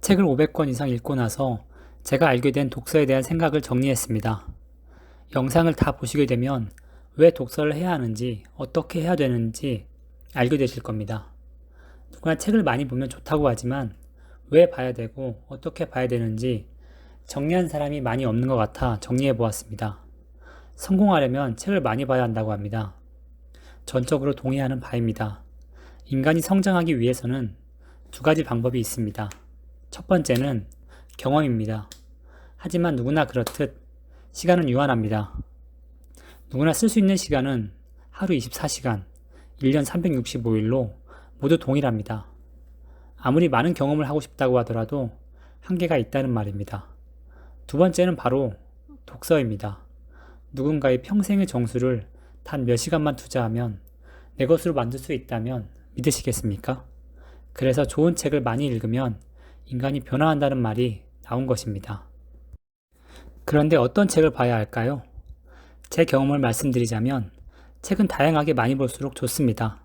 책을 500권 이상 읽고 나서 제가 알게 된 독서에 대한 생각을 정리했습니다. 영상을 다 보시게 되면 왜 독서를 해야 하는지, 어떻게 해야 되는지 알게 되실 겁니다. 누구나 책을 많이 보면 좋다고 하지만 왜 봐야 되고 어떻게 봐야 되는지 정리한 사람이 많이 없는 것 같아 정리해 보았습니다. 성공하려면 책을 많이 봐야 한다고 합니다. 전적으로 동의하는 바입니다. 인간이 성장하기 위해서는 두 가지 방법이 있습니다. 첫 번째는 경험입니다. 하지만 누구나 그렇듯 시간은 유한합니다. 누구나 쓸 수 있는 시간은 하루 24시간, 1년 365일로 모두 동일합니다. 아무리 많은 경험을 하고 싶다고 하더라도 한계가 있다는 말입니다. 두 번째는 바로 독서입니다. 누군가의 평생의 정수를 단 몇 시간만 투자하면 내 것으로 만들 수 있다면 믿으시겠습니까? 그래서 좋은 책을 많이 읽으면 인간이 변화한다는 말이 나온 것입니다. 그런데 어떤 책을 봐야 할까요? 제 경험을 말씀드리자면 책은 다양하게 많이 볼수록 좋습니다.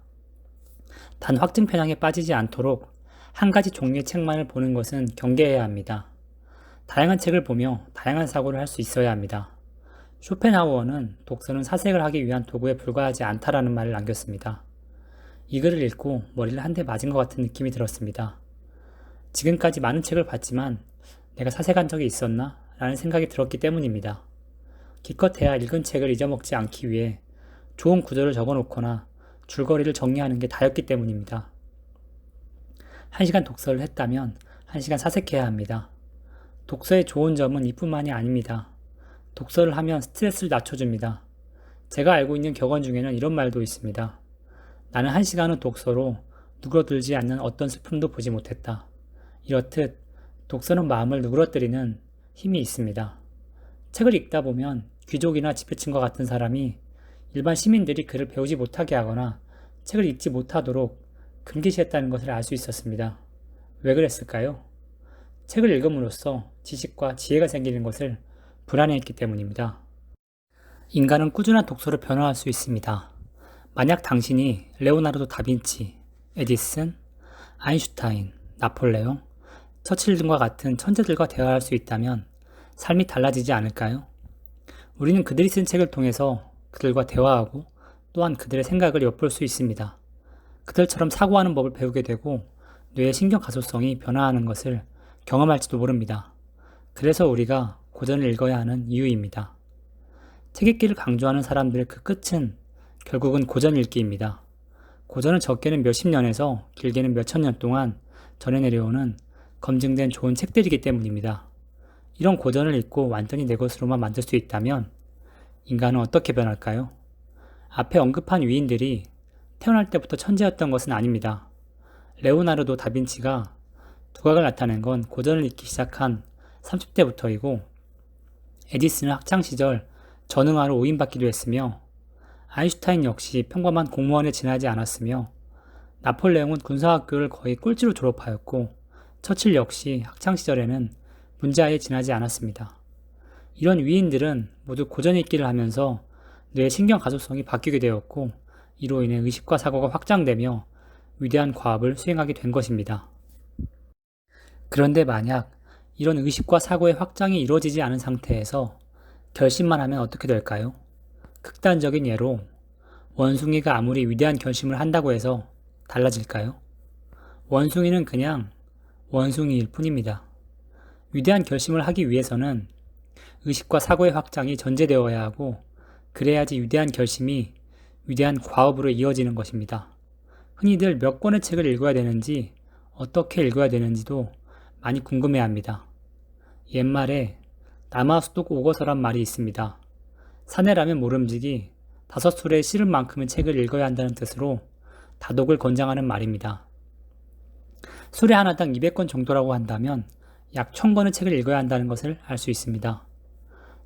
단 확증 편향에 빠지지 않도록 한 가지 종류의 책만을 보는 것은 경계해야 합니다. 다양한 책을 보며 다양한 사고를 할 수 있어야 합니다. 쇼펜하우어는 독서는 사색을 하기 위한 도구에 불과하지 않다라는 말을 남겼습니다. 이 글을 읽고 머리를 한 대 맞은 것 같은 느낌이 들었습니다. 지금까지 많은 책을 봤지만 내가 사색한 적이 있었나? 라는 생각이 들었기 때문입니다. 기껏해야 읽은 책을 잊어먹지 않기 위해 좋은 구절을 적어놓거나 줄거리를 정리하는 게 다였기 때문입니다. 1시간 독서를 했다면 1시간 사색해야 합니다. 독서의 좋은 점은 이뿐만이 아닙니다. 독서를 하면 스트레스를 낮춰줍니다. 제가 알고 있는 격언 중에는 이런 말도 있습니다. 나는 1시간은 독서로 누그러들지 않는 어떤 슬픔도 보지 못했다. 이렇듯 독서는 마음을 누그러뜨리는 힘이 있습니다. 책을 읽다 보면 귀족이나 지배층과 같은 사람이 일반 시민들이 글을 배우지 못하게 하거나 책을 읽지 못하도록 금기시했다는 것을 알 수 있었습니다. 왜 그랬을까요? 책을 읽음으로써 지식과 지혜가 생기는 것을 불안해했기 때문입니다. 인간은 꾸준한 독서로 변화할 수 있습니다. 만약 당신이 레오나르도 다빈치, 에디슨, 아인슈타인, 나폴레옹, 처칠 등과 같은 천재들과 대화할 수 있다면 삶이 달라지지 않을까요? 우리는 그들이 쓴 책을 통해서 그들과 대화하고 또한 그들의 생각을 엿볼 수 있습니다. 그들처럼 사고하는 법을 배우게 되고 뇌의 신경 가소성이 변화하는 것을 경험할지도 모릅니다. 그래서 우리가 고전을 읽어야 하는 이유입니다. 책 읽기를 강조하는 사람들의 그 끝은 결국은 고전 읽기입니다. 고전은 적게는 몇십 년에서 길게는 몇천 년 동안 전해 내려오는 검증된 좋은 책들이기 때문입니다. 이런 고전을 읽고 완전히 내 것으로만 만들 수 있다면 인간은 어떻게 변할까요? 앞에 언급한 위인들이 태어날 때부터 천재였던 것은 아닙니다. 레오나르도 다빈치가 두각을 나타낸 건 고전을 읽기 시작한 30대부터이고 에디슨은 학창시절 전응아로 오인받기도 했으며 아인슈타인 역시 평범한 공무원에 지나지 않았으며 나폴레옹은 군사학교를 거의 꼴찌로 졸업하였고 처칠 역시 학창시절에는 문제아예 지나지 않았습니다. 이런 위인들은 모두 고전 읽기를 하면서 뇌의 신경 가소성이 바뀌게 되었고 이로 인해 의식과 사고가 확장되며 위대한 과업을 수행하게 된 것입니다. 그런데 만약 이런 의식과 사고의 확장이 이루어지지 않은 상태에서 결심만 하면 어떻게 될까요? 극단적인 예로 원숭이가 아무리 위대한 결심을 한다고 해서 달라질까요? 원숭이는 그냥 원숭이일 뿐입니다. 위대한 결심을 하기 위해서는 의식과 사고의 확장이 전제되어야 하고 그래야지 위대한 결심이 위대한 과업으로 이어지는 것입니다. 흔히들 몇 권의 책을 읽어야 되는지 어떻게 읽어야 되는지도 많이 궁금해합니다. 옛말에 남아수독 오거서란 말이 있습니다. 사내라면 모름지기 5술에 실은 만큼의 책을 읽어야 한다는 뜻으로 다독을 권장하는 말입니다. 수레 하나당 200권 정도라고 한다면 약 1000권의 책을 읽어야 한다는 것을 알 수 있습니다.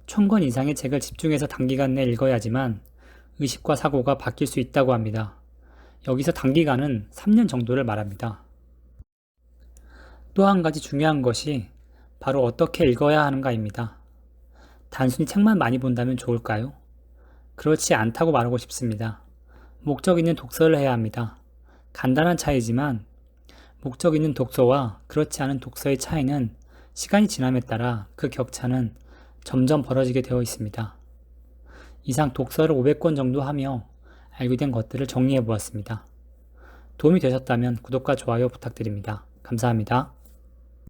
1000권 이상의 책을 집중해서 단기간 내에 읽어야지만 의식과 사고가 바뀔 수 있다고 합니다. 여기서 단기간은 3년 정도를 말합니다. 또 한 가지 중요한 것이 바로 어떻게 읽어야 하는가입니다. 단순히 책만 많이 본다면 좋을까요? 그렇지 않다고 말하고 싶습니다. 목적 있는 독서를 해야 합니다. 간단한 차이지만 목적 있는 독서와 그렇지 않은 독서의 차이는 시간이 지남에 따라 그 격차는 점점 벌어지게 되어 있습니다. 이상 독서를 500권 정도 하며 알게 된 것들을 정리해 보았습니다. 도움이 되셨다면 구독과 좋아요 부탁드립니다. 감사합니다.